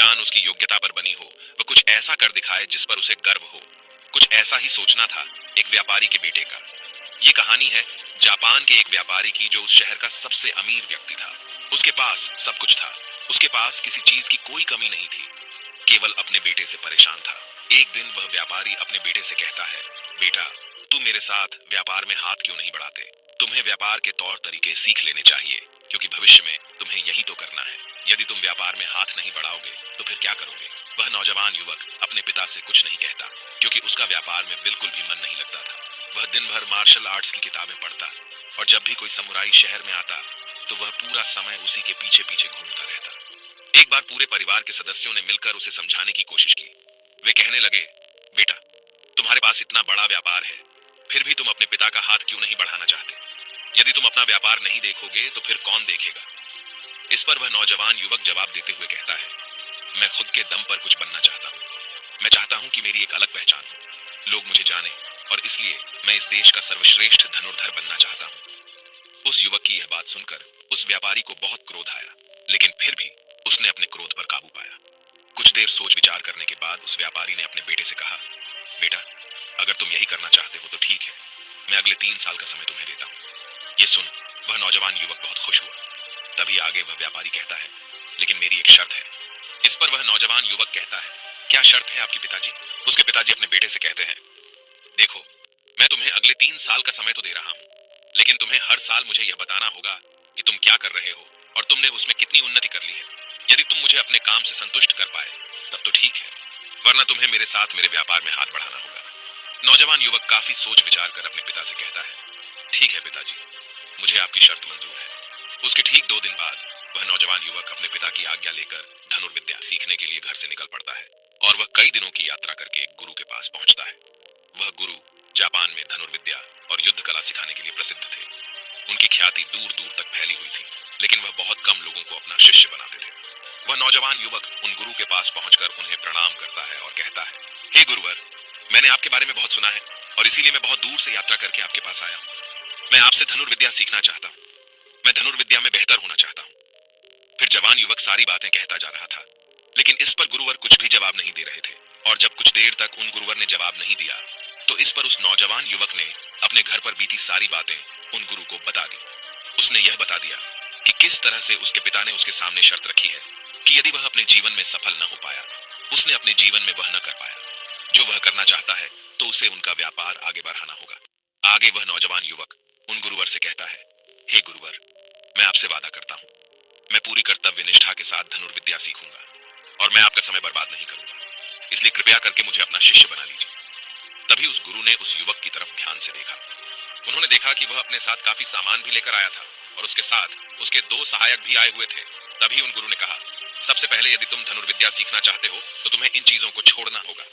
जान उसकी योग्यता पर बनी हो, वह कुछ ऐसा कर दिखाए जिस पर उसे गर्व हो। कुछ ऐसा ही सोचना था एक व्यापारी के बेटे का। ये कहानी है जापान के एक व्यापारी की जो उस शहर का सबसे अमीर व्यक्ति था। उसके पास सब कुछ था। उसके पास किसी चीज की कोई कमी नहीं थी, केवल अपने बेटे से परेशान था। एक दिन वह व्यापारी अपने बेटे से कहता है, बेटा, तू मेरे साथ व्यापार में हाथ क्यों नहीं बढ़ाते? तुम्हें व्यापार के तौर तरीके सीख लेने चाहिए, क्योंकि भविष्य में तुम्हें यही तो करना है। यदि तुम व्यापार में हाथ नहीं बढ़ाओगे तो फिर क्या करोगे? वह नौजवान युवक अपने पिता से कुछ नहीं कहता, क्योंकि उसका व्यापार में बिल्कुल भी मन नहीं लगता था। वह दिन भर मार्शल आर्ट्स की किताबें पढ़ता, और जब भी कोई समुराई शहर में आता तो वह पूरा समय उसी के पीछे पीछे घूमता रहता। एक बार पूरे परिवार के सदस्यों ने मिलकर उसे समझाने की कोशिश की। वे कहने लगे, बेटा, तुम्हारे पास इतना बड़ा व्यापार है, फिर भी तुम अपने पिता का हाथ क्यों नहीं बढ़ाना चाहते? यदि तुम अपना व्यापार नहीं देखोगे तो फिर कौन देखेगा? इस पर वह नौजवान युवक जवाब देते हुए कहता है, मैं खुद के दम पर कुछ बनना चाहता हूँ। मैं चाहता हूँ कि मेरी एक अलग पहचान हो, लोग मुझे जाने, और इसलिए मैं इस देश का सर्वश्रेष्ठ धनुर्धर बनना चाहता हूँ। उस युवक की यह बात सुनकर उस व्यापारी को बहुत क्रोध आया, लेकिन फिर भी उसने अपने क्रोध पर काबू पाया। कुछ देर सोच विचार करने के बाद उस व्यापारी ने अपने बेटे से कहा, बेटा, अगर तुम यही करना चाहते हो तो ठीक है, मैं अगले 3 साल का समय तुम्हें देता हूँ। ये सुन वह नौजवान युवक बहुत खुश हुआ। तभी आगे वह व्यापारी कहता है, लेकिन मेरी एक शर्त है। इस पर वह नौजवान युवक कहता है, क्या शर्त है आपके पिताजी? उसके पिताजी अपने बेटे से कहते हैं, देखो, मैं तुम्हें अगले 3 साल का समय तो दे रहा हूँ, लेकिन तुम्हें हर साल मुझे यह बताना होगा कि तुम क्या कर रहे हो और तुमने उसमें कितनी उन्नति कर ली है। यदि तुम मुझे अपने काम से संतुष्ट कर पाए तब तो ठीक है, वरना तुम्हें मेरे साथ मेरे व्यापार में हाथ बढ़ाना होगा। नौजवान युवक काफी सोच विचार कर अपने पिता से कहता है, ठीक है पिताजी, मुझे आपकी शर्त मंजूर है। उसके ठीक 2 दिन बाद वह नौजवान युवक अपने पिता की आज्ञा लेकर धनुर्विद्या सीखने के लिए घर से निकल पड़ता है, और वह कई दिनों की यात्रा करके एक गुरु के पास पहुंचता है। वह गुरु जापान में धनुर्विद्या और युद्ध कला सिखाने के लिए प्रसिद्ध थे। उनकी ख्याति दूर दूर तक फैली हुई थी, लेकिन वह बहुत कम लोगों को अपना शिष्य बनाते थे। वह नौजवान युवक उन गुरु के पास पहुंचकर उन्हें प्रणाम करता है और कहता है, हे गुरुवर, मैंने आपके बारे में बहुत सुना है और इसीलिए मैं बहुत दूर से यात्रा करके आपके पास आया हूँ। मैं आपसे धनुर्विद्या सीखना चाहता हूँ। मैं धनुर्विद्या में बेहतर होना चाहता हूँ। फिर जवान युवक सारी बातें कहता जा रहा था, लेकिन इस पर गुरुवर कुछ भी जवाब नहीं दे रहे थे। और जब कुछ देर तक उन गुरुवर ने जवाब नहीं दिया तो इस पर उस नौजवान युवक ने अपने घर पर बीती सारी बातें उन गुरु को बता दी। उसने यह बता दिया कि किस तरह से उसके पिता ने उसके सामने शर्त रखी है कि यदि वह अपने जीवन में सफल न हो पाया, उसने अपने जीवन में वह न कर पाया जो वह करना चाहता है, तो उसे उनका व्यापार आगे बढ़ाना होगा। आगे वह नौजवान युवक उन गुरुवर से कहता है, हे गुरुवर, मैं आपसे वादा करता हूँ, मैं पूरी कर्तव्य निष्ठा के साथ धनुर्विद्या सीखूंगा और मैं आपका समय बर्बाद नहीं करूंगा, इसलिए कृपया करके मुझे अपना शिष्य बना लीजिए। तभी उस गुरु ने उस युवक की तरफ ध्यान से देखा। उन्होंने देखा कि वह अपने साथ काफी सामान भी लेकर आया था और उसके साथ उसके 2 सहायक भी आए हुए थे। तभी उन गुरु ने कहा, सबसे पहले यदि तुम धनुर्विद्या सीखना चाहते हो तो तुम्हें इन चीजों को छोड़ना होगा,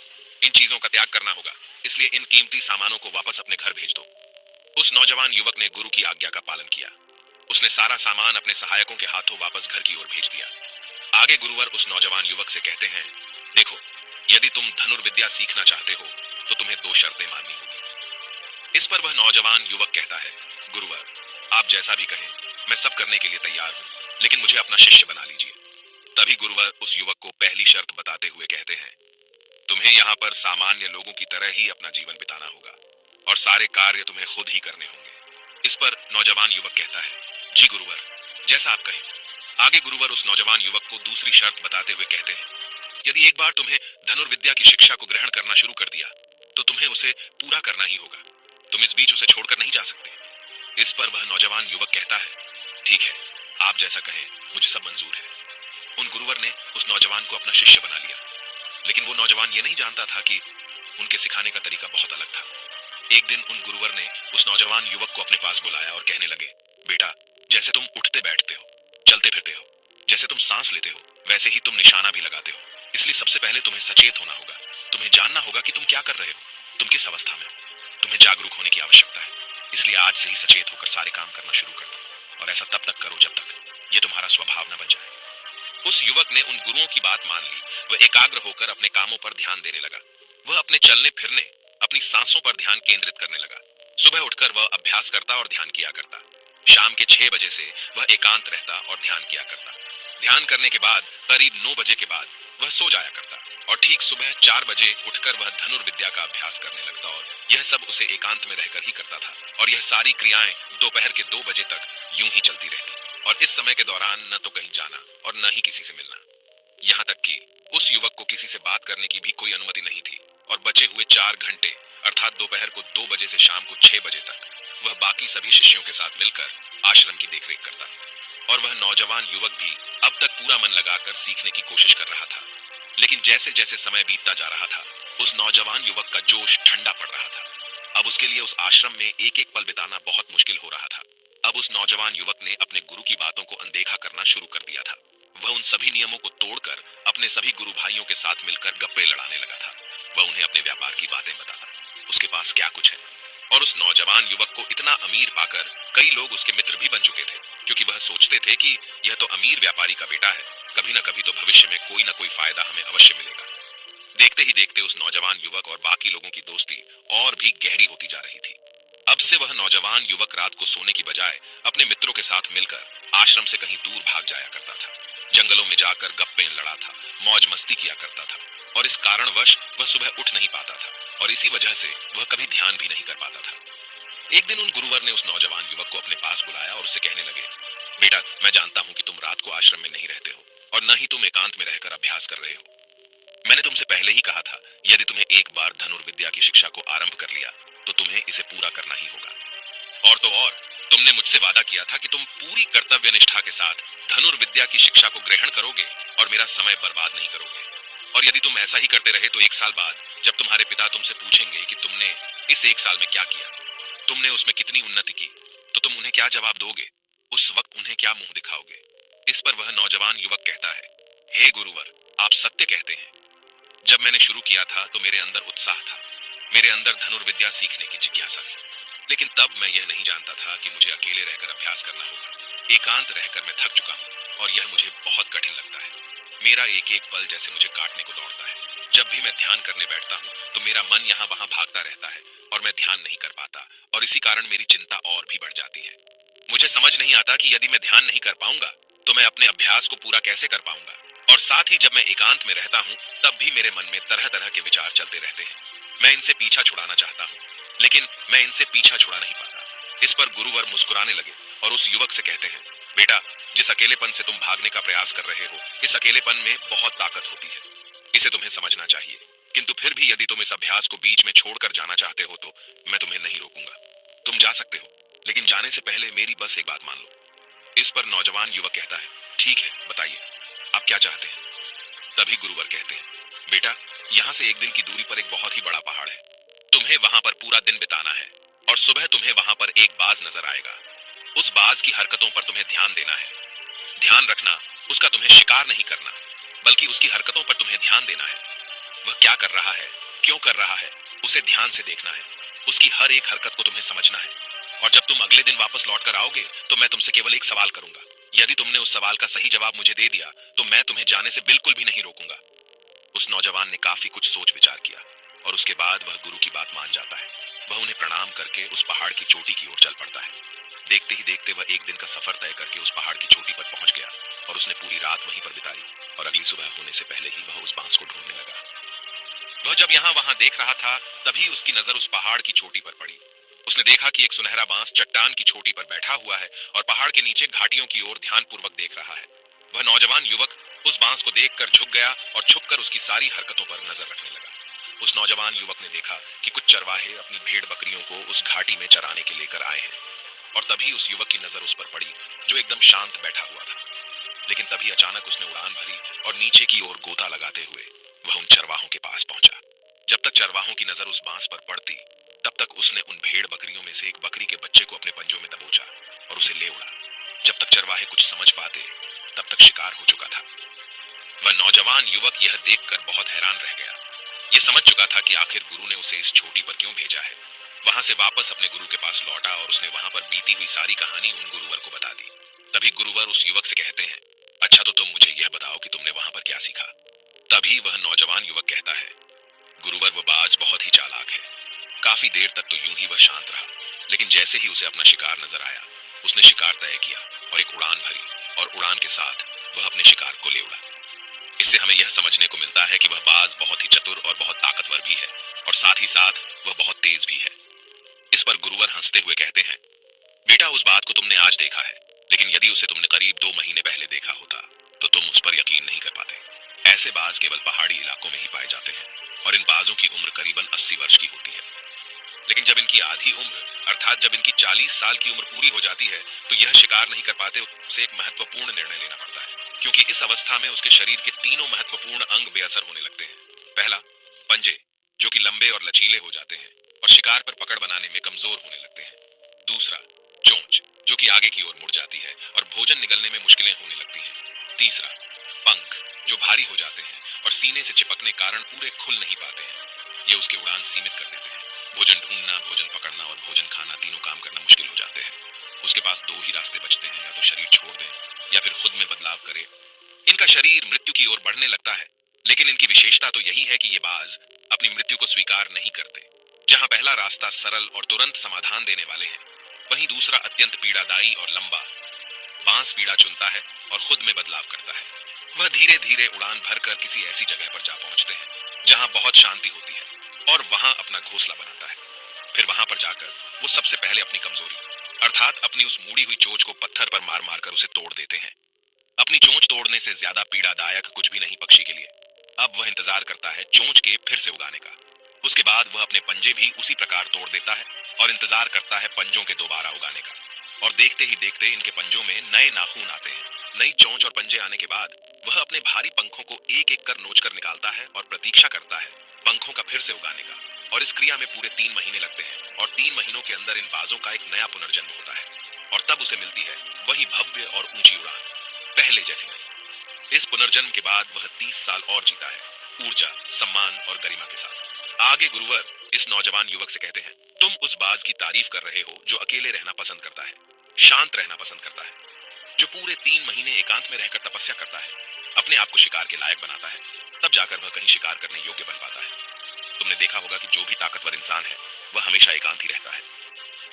इन चीजों का त्याग करना होगा, इसलिए इन कीमती सामानों को वापस अपने घर भेज दो। उस नौजवान युवक ने गुरु की आज्ञा का पालन किया। उसने सारा सामान अपने सहायकों के हाथों वापस घर की ओर भेज दिया। आगे गुरुवर उस नौजवान युवक से कहते हैं, देखो, यदि तुम धनुर्विद्या सीखना चाहते हो तो तुम्हें 2 शर्तें माननी होगी। इस पर वह नौजवान युवक कहता है, गुरुवर, आप जैसा भी कहें, मैं सब करने के लिए तैयार हूं, लेकिन मुझे अपना शिष्य बना लीजिए। तभी गुरुवर उस युवक को पहली शर्त बताते हुए कहते हैं, तुम्हें यहाँ पर सामान्य लोगों की तरह ही अपना जीवन बिताना होगा और सारे कार्य तुम्हें खुद ही करने होंगे। इस पर नौजवान युवक कहता है, जी गुरुवर, जैसा आप कहें। आगे गुरुवर उस नौजवान युवक को दूसरी शर्त बताते हुए कहते हैं, यदि एक बार तुम्हें धनुर्विद्या की शिक्षा को ग्रहण करना शुरू कर दिया तो तुम्हें उसे पूरा करना ही होगा, तुम इस बीच उसे छोड़कर नहीं जा सकते। इस पर वह नौजवान युवक कहता है, ठीक है, आप जैसा कहें, मुझे सब मंजूर है। उन गुरुवर ने उस नौजवान को अपना शिष्य बना लिया, लेकिन वो नौजवान ये नहीं जानता था कि उनके सिखाने का तरीका बहुत अलग था। एक दिन उन गुरुवर ने उस नौजवान युवक को अपने पास बुलाया और कहने लगे, बेटा, जैसे तुम उठते बैठते हो, चलते फिरते हो, जैसे तुम सांस लेते हो, वैसे ही तुम निशाना भी लगाते हो, इसलिए सबसे पहले तुम्हें सचेत होना होगा। तुम्हें जानना होगा कि तुम क्या कर रहे हो, तुम किस अवस्था में हो। तुम्हें जागरूक होने की आवश्यकता है, इसलिए आज से ही सचेत होकर सारे काम करना शुरू कर दो, और ऐसा तब तक करो जब तक ये तुम्हारा स्वभाव न बन जाए। उस युवक ने उन गुरुओं की बात मान ली। वह एकाग्र होकर अपने कामों पर ध्यान देने लगा। वह अपने चलने फिरने, अपनी सांसों पर ध्यान केंद्रित करने लगा। सुबह उठकर वह अभ्यास करता और ध्यान किया करता। शाम के 6 बजे से वह एकांत रहता और ध्यान किया करता। ध्यान करने के बाद करीब 9 बजे के बाद वह सो जाया करता और ठीक सुबह 4 बजे उठकर वह धनुर्विद्या का अभ्यास करने लगता और यह सब उसे एकांत में रहकर ही करता था। और यह सारी क्रियाएं दोपहर के 2 बजे तक यूं ही चलती रहती और इस समय के दौरान न तो कहीं जाना और न ही किसी से मिलना। यहाँ तक कि उस युवक को किसी से बात करने की भी कोई अनुमति नहीं थी और बचे हुए 4 घंटे अर्थात दोपहर को 2 बजे से शाम को 6 बजे तक वह बाकी सभी शिष्यों के साथ मिलकर आश्रम की देखरेख करता। और वह नौजवान युवक भी अब तक पूरा मन लगाकर सीखने की कोशिश कर रहा था। लेकिन जैसे जैसे समय बीतता जा रहा था उस नौजवान युवक का जोश ठंडा पड़ रहा था। अब उसके लिए उस आश्रम में एक एक पल बिताना बहुत मुश्किल हो रहा था। अब उस नौजवान युवक ने अपने गुरु की बातों को अनदेखा करना शुरू कर दिया था। वह उन सभी नियमों को तोड़कर अपने सभी गुरु भाइयों के साथ मिलकर गप्पे लड़ाने लगा था। वह उन्हें अपने व्यापार की बातें बताता, उसके पास क्या कुछ है। और उस नौजवान युवक को इतना अमीर पाकर कई लोग उसके मित्र भी बन चुके थे, क्योंकि वह सोचते थे कि यह तो अमीर व्यापारी का बेटा है, कभी न कभी तो भविष्य में कोई न कोई फायदा हमें अवश्य मिलेगा। देखते ही देखते उस नौजवान युवक और बाकी लोगों की दोस्ती और भी गहरी होती जा रही थी। अब से वह नौजवान युवक रात को सोने की बजाय अपने मित्रों के साथ मिलकर आश्रम से कहीं दूर भाग जाया करता था। जंगलों में जाकर गप्पे लड़ा था, मौज मस्ती किया करता था और इस कारणवश वह सुबह उठ नहीं पाता था और इसी वजह से वह कभी ध्यान भी नहीं कर पाता था। एक दिन उन गुरुवर ने उस नौजवान युवक को अपने पास बुलाया और उससे कहने लगे, बेटा, मैं जानता हूं कि तुम रात को आश्रम में नहीं रहते हो और न ही तुम एकांत में रहकर अभ्यास कर रहे हो। मैंने तुमसे पहले ही कहा था, यदि तुम्हें एक बार धनुर्विद्या की शिक्षा को आरंभ कर लिया तो तुम्हें इसे पूरा करना ही होगा। और तो और, तुमने मुझसे वादा किया था कि तुम पूरी कर्तव्य निष्ठा के साथ धनुर्विद्या की शिक्षा को ग्रहण करोगे और मेरा समय बर्बाद नहीं करोगे। और यदि तुम ऐसा ही करते रहे तो 1 साल बाद जब तुम्हारे पिता तुमसे पूछेंगे कि तुमने इस 1 साल में क्या किया, तुमने उसमें कितनी उन्नति की, तो तुम उन्हें क्या जवाब दोगे? उस वक्त उन्हें क्या मुंह दिखाओगे? इस पर वह नौजवान युवक कहता है, हे गुरुवर, आप सत्य कहते हैं। जब मैंने शुरू किया था तो मेरे अंदर उत्साह था, मेरे अंदर धनुर्विद्या सीखने की जिज्ञासा थी। लेकिन तब मैं यह नहीं जानता था कि मुझे अकेले रहकर अभ्यास करना होगा। एकांत रहकर मैं थक चुका हूँ और यह मुझे बहुत कठिन लगता है। मेरा एक एक पल जैसे मुझे काटने को दौड़ता है। जब भी मैं ध्यान करने बैठता हूँ तो मेरा मन यहाँ वहां भागता रहता है और मैं ध्यान नहीं कर पाता और इसी कारण मेरी चिंता और भी बढ़ जाती है। मुझे समझ नहीं आता कि यदि मैं ध्यान नहीं कर पाऊंगा तो मैं अपने अभ्यास को पूरा कैसे कर पाऊंगा। और साथ ही जब मैं एकांत में रहता हूँ तब भी मेरे मन में तरह तरह के विचार चलते रहते हैं। मैं इनसे पीछा छुड़ाना चाहता हूँ लेकिन मैं इनसे पीछा छुड़ा नहीं पाता। इस पर गुरुवर मुस्कुराने लगे और उस युवक से कहते हैं, बेटा, जिस अकेलेपन से तुम भागने का प्रयास कर रहे हो, इस अकेलेपन में बहुत ताकत होती है। इसे तुम्हें समझना चाहिए। किंतु फिर भी यदि तुम इस अभ्यास को बीच में छोड़कर जाना चाहते हो तो मैं तुम्हें नहीं रोकूंगा। तुम जा सकते हो, लेकिन जाने से पहले मेरी बस एक बात मान लो। इस पर नौजवान युवक कहता है, ठीक है, बताइए, आप क्या चाहते हैं? तभी गुरुवर कहते हैं, बेटा, यहाँ से एक दिन की दूरी पर एक बहुत ही बड़ा पहाड़ है। तुम्हें वहां पर पूरा दिन बिताना है और सुबह तुम्हें वहां पर एक बाज नजर आएगा। उस बाज की हरकतों पर तुम्हें ध्यान देना है। ध्यान रखना, उसका तुम्हें शिकार नहीं करना, बल्कि उसकी हरकतों पर तुम्हें ध्यान देना है। वह क्या कर रहा है, क्यों कर रहा है, उसे ध्यान से देखना है। उसकी हर एक हरकत को तुम्हें समझना है। और जब तुम अगले दिन वापस लौट कर आओगे तो मैं तुमसे केवल एक सवाल करूंगा। यदि तुमने उस सवाल का सही जवाब मुझे दे दिया तो मैं तुम्हें जाने से बिल्कुल भी नहीं रोकूंगा। उस नौजवान ने काफी कुछ सोच विचार किया और उसके बाद वह गुरु की बात मान जाता है। वह उन्हें प्रणाम करके उस पहाड़ की चोटी की ओर चल पड़ता है। देखते ही देखते वह एक दिन का सफर तय करके उस पहाड़ की चोटी पर पहुंच गया और उसने पूरी रात वहीं पर बिताई और अगली सुबह होने से पहले ही वह उस बांस को ढूंढने लगा। वह जब यहाँ वहां देख रहा था तभी उसकी नजर उस पहाड़ की चोटी पर पड़ी। उसने देखा कि एक सुनहरा बांस चट्टान की चोटी पर बैठा हुआ है और पहाड़ के नीचे घाटियों की ओर ध्यानपूर्वक देख रहा है। वह नौजवान युवक उस बांस को देखकर झुक गया और छुपकर उसकी सारी हरकतों पर नजर रखने लगा। उस नौजवान युवक ने देखा कि कुछ चरवाहे अपनी भेड़ बकरियों को उस घाटी में चराने के लेकर आए हैं और तभी उस युवक की नजर उस पर पड़ी जो एकदम शांत बैठा हुआ था। लेकिन तभी अचानक उसने उड़ान भरी और नीचे की ओर गोता लगाते हुए वह उन चरवाहों के पास पहुंचा। जब तक चरवाहों की नजर उस बांस पर पड़ती तब तक उसने उन भेड़ बकरियों में से एक बकरी के बच्चे को अपने पंजों में दबोचा और उसे ले उड़ा। जब तक चरवाहे कुछ समझ पाते तब तक शिकार हो चुका था। वह नौजवान युवक यह देखकर बहुत हैरान रह गया। यह समझ चुका था कि आखिर गुरु ने उसे इस चोटी पर क्यों भेजा है। वहां से वापस अपने गुरु के पास लौटा और उसने वहां पर बीती हुई सारी कहानी उन गुरुवर को बता दी। तभी गुरुवर उस युवक से कहते हैं, अच्छा तो तुम मुझे यह बताओ कि तुमने वहां पर क्या सीखा। तभी वह नौजवान युवक कहता है, गुरुवर, वो बाज बहुत ही चालाक है। काफी देर तक तो यूं ही वह शांत रहा, लेकिन जैसे ही उसे अपना शिकार नजर आया उसने शिकार तय किया और एक उड़ान भरी और उड़ान के साथ वह अपने शिकार को ले उड़ा। इससे हमें यह समझने को मिलता है कि वह बाज बहुत ही चतुर और बहुत ताकतवर भी है, और साथ ही साथ वह बहुत तेज भी है। इस पर गुरुवर हंसते हुए कहते हैं, बेटा, उस बात को तुमने आज देखा है, लेकिन यदि उसे तुमने करीब 2 महीने पहले देखा होता तो तुम उस पर यकीन नहीं कर पाते। ऐसे बाज केवल पहाड़ी इलाकों में ही पाए जाते हैं, और इन बाजों की उम्र करीबन 80 वर्ष की होती है। लेकिन जब इनकी आधी उम्र अर्थात जब इनकी 40 साल की उम्र पूरी हो जाती है तो यह शिकार नहीं कर पाते। उसे एक महत्वपूर्ण निर्णय लेना पड़ता है, क्योंकि इस अवस्था में उसके शरीर के तीनों महत्वपूर्ण अंग बेअसर होने लगते हैं। पहला, पंजे, जो कि लंबे और लचीले हो जाते हैं और शिकार पर पकड़ बनाने में कमजोर होने लगते हैं। दूसरा, चोंच, जो कि आगे की ओर मुड़ जाती है और भोजन निगलने में मुश्किलें होने लगती हैं। तीसरा, पंख, जो भारी हो जाते हैं और सीने से चिपकने कारण पूरे खुल नहीं पाते हैं। ये उसकी उड़ान सीमित कर देते हैं। भोजन ढूंढना, भोजन पकड़ना और भोजन खाना, तीनों काम करना मुश्किल हो जाते हैं। उसके पास दो ही रास्ते बचते हैं, या तो शरीर छोड़ दें या फिर खुद में बदलाव करे। इनका शरीर मृत्यु की ओर बढ़ने लगता है, लेकिन इनकी विशेषता तो यही है कि ये बाज अपनी मृत्यु को स्वीकार नहीं करते। जहां पहला रास्ता सरल और तुरंत समाधान देने वाले हैं, वहीं दूसरा अत्यंत पीड़ादायी और लंबा बांस पीड़ा चुनता है और खुद में बदलाव करता है। वह धीरे धीरे उड़ान भरकर किसी ऐसी जगह पर जा पहुंचते हैं जहां बहुत शांति होती है, और वहां अपना घोंसला बनाता है। फिर वहां पर जाकर वो सबसे पहले अपनी कमजोरी अर्थात अपनी उस मुड़ी हुई चोंच को पत्थर पर मार मार कर उसे तोड़ देते हैं। अपनी चोंच तोड़ने से ज्यादा पीड़ादायक कुछ भी नहीं पक्षी के लिए। अब वह इंतजार करता है चोंच के फिर से उगाने का। उसके बाद वह अपने पंजे भी उसी प्रकार तोड़ देता है और इंतजार करता है पंजों के दोबारा उगाने का। और देखते ही देखते इनके पंजों में नए नाखून आते हैं। नई चोंच और पंजे आने के बाद वह अपने भारी पंखों को एक एक कर नोच कर निकालता है और प्रतीक्षा करता है पंखों का फिर से उगाने का। और इस क्रिया में पूरे 3 महीने लगते हैं, और 3 महीनों के अंदर इन बाजों का एक नया पुनर्जन्म होता है, और तब उसे मिलती है वही भव्य और ऊंची उड़ान, पहले जैसी नहीं। इस पुनर्जन्म के बाद वह 30 साल और जीता है, ऊर्जा, सम्मान और गरिमा के साथ। आगे गुरुवर इस नौजवान युवक से कहते हैं, तुम उस बाज की तारीफ कर रहे हो जो अकेले रहना पसंद करता है, शांत रहना पसंद करता है, जो पूरे 3 महीने एकांत में रहकर तपस्या करता है, अपने आप को शिकार के लायक बनाता है, तब जाकर वह कहीं शिकार करने योग्य बन पाता है। तुमने देखा होगा कि जो भी ताकतवर इंसान है वह हमेशा एकांत ही रहता है,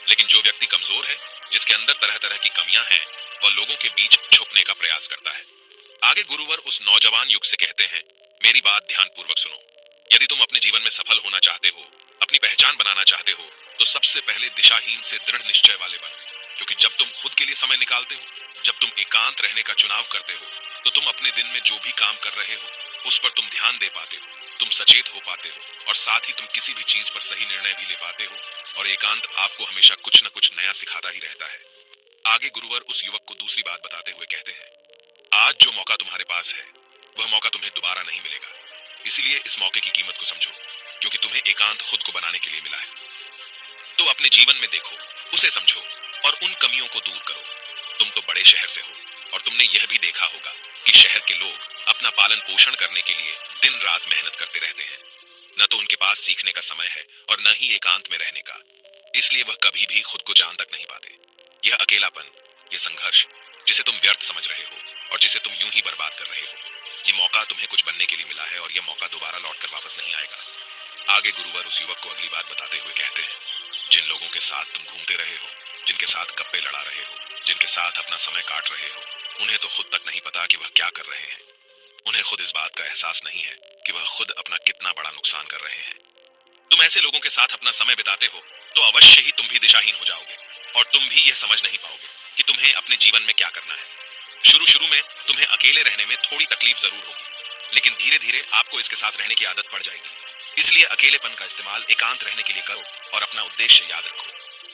लेकिन जो व्यक्ति कमजोर है, जिसके अंदर तरह तरह की कमियां हैं, वह लोगों के बीच छुपने का प्रयास करता है। आगे गुरुवर उस नौजवान युग से कहते हैं, मेरी बात ध्यानपूर्वक सुनो। यदि तुम अपने जीवन में सफल होना चाहते हो, अपनी पहचान बनाना चाहते हो, तो सबसे पहले दिशाहीन से दृढ़ निश्चय वाले बनो। क्योंकि जब तुम खुद के लिए समय निकालते हो, जब तुम एकांत रहने का चुनाव करते हो, तो तुम अपने दिन में जो भी काम कर रहे हो उस पर तुम ध्यान दे पाते हो, तुम सचेत हो पाते हो, और साथ ही तुम किसी भी चीज पर सही निर्णय भी ले पाते हो। और एकांत आपको हमेशा कुछ न कुछ नया सिखाता ही रहता है। आगे गुरुवर उस युवक को दूसरी बात बताते हुए कहते हैं, आज जो मौका तुम्हारे पास है वह मौका तुम्हें दोबारा नहीं मिलेगा। इसीलिए इस मौके की कीमत को समझो, क्योंकि तुम्हें एकांत खुद को बनाने के लिए मिला है। तो अपने जीवन में देखो, उसे समझो और उन कमियों को दूर करो। तुम तो बड़े शहर से हो, और तुमने यह भी देखा होगा कि शहर के लोग अपना पालन पोषण करने के लिए दिन रात मेहनत करते रहते हैं। न तो उनके पास सीखने का समय है और न ही एकांत में रहने का। इसलिए वह कभी भी खुद को जान तक नहीं पाते। यह अकेलापन, यह संघर्ष जिसे तुम व्यर्थ समझ रहे हो और जिसे तुम यूं ही बर्बाद कर रहे हो, ये मौका तुम्हें कुछ बनने के लिए मिला है, और यह मौका दोबारा लौटकर वापस नहीं आएगा। आगे गुरुवर उस युवक को अगली बात बताते हुए कहते हैं, जिन लोगों के साथ तुम घूमते रहे हो, जिनके साथ गप्पे लड़ा रहे हो, जिनके साथ अपना समय काट रहे हो, उन्हें तो खुद तक नहीं पता कि वह क्या कर रहे हैं। उन्हें खुद इस बात का एहसास नहीं है कि वह खुद अपना कितना बड़ा नुकसान कर रहे हैं। तुम ऐसे लोगों के साथ अपना समय बिताते हो तो अवश्य ही तुम भी दिशाहीन हो जाओगे, और तुम भी यह समझ नहीं पाओगे कि तुम्हें अपने जीवन में क्या करना है। शुरू शुरू में तुम्हें अकेले रहने में थोड़ी तकलीफ जरूर होगी, लेकिन धीरे धीरे आपको इसके साथ रहने की आदत पड़ जाएगी। इसलिए अकेलेपन का इस्तेमाल एकांत रहने के लिए करो, और अपना उद्देश्य याद रखो।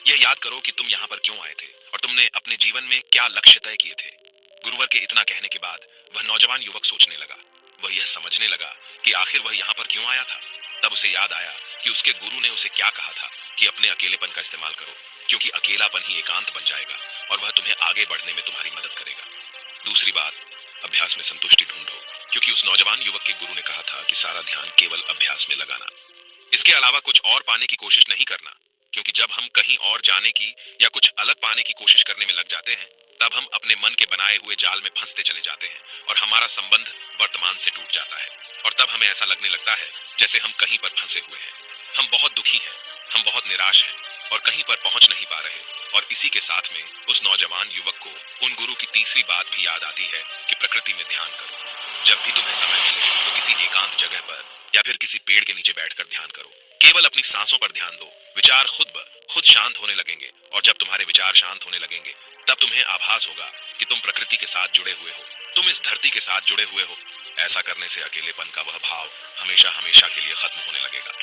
यह याद करो कि तुम यहाँ पर क्यों आए थे और तुमने अपने जीवन में क्या लक्ष्य तय किए थे। गुरुवर के इतना कहने के बाद वह नौजवान युवक सोचने लगा। वह यह समझने लगा कि आखिर वह यहाँ पर क्यों आया था। तब उसे याद आया कि उसके गुरु ने उसे क्या कहा था कि अपने अकेलेपन का इस्तेमाल करो, क्योंकि अकेलापन ही एकांत बन जाएगा और वह तुम्हें आगे बढ़ने में तुम्हारी मदद करेगा। दूसरी बात, अभ्यास में संतुष्टि ढूंढो, क्योंकि उस नौजवान युवक के गुरु ने कहा था कि सारा ध्यान केवल अभ्यास में लगाना, इसके अलावा कुछ और पाने की कोशिश नहीं करना। क्योंकि जब हम कहीं और जाने की या कुछ अलग पाने की कोशिश करने में लग जाते हैं, तब हम अपने मन के बनाए हुए जाल में फंसते चले जाते हैं और हमारा संबंध वर्तमान से टूट जाता है। और तब हमें ऐसा लगने लगता है जैसे हम कहीं पर फंसे हुए हैं, हम बहुत दुखी हैं, हम बहुत निराश हैं और कहीं पर पहुंच नहीं पा रहे। और इसी के साथ में उस नौजवान युवक को उन गुरु की तीसरी बात भी याद आती है कि प्रकृति में ध्यान करो। जब भी तुम्हें समय मिले तो किसी एकांत जगह पर या फिर किसी पेड़ के नीचे बैठकर ध्यान करो। केवल अपनी सांसों पर ध्यान दो। विचार खुद शांत होने लगेंगे और जब तुम्हारे विचार शांत होने लगेंगे तब तुम्हें आभास होगा कि तुम प्रकृति के साथ जुड़े हुए हो, तुम इस धरती के साथ जुड़े हुए हो। ऐसा करने से अकेलेपन का वह भाव हमेशा हमेशा के लिए खत्म होने लगेगा।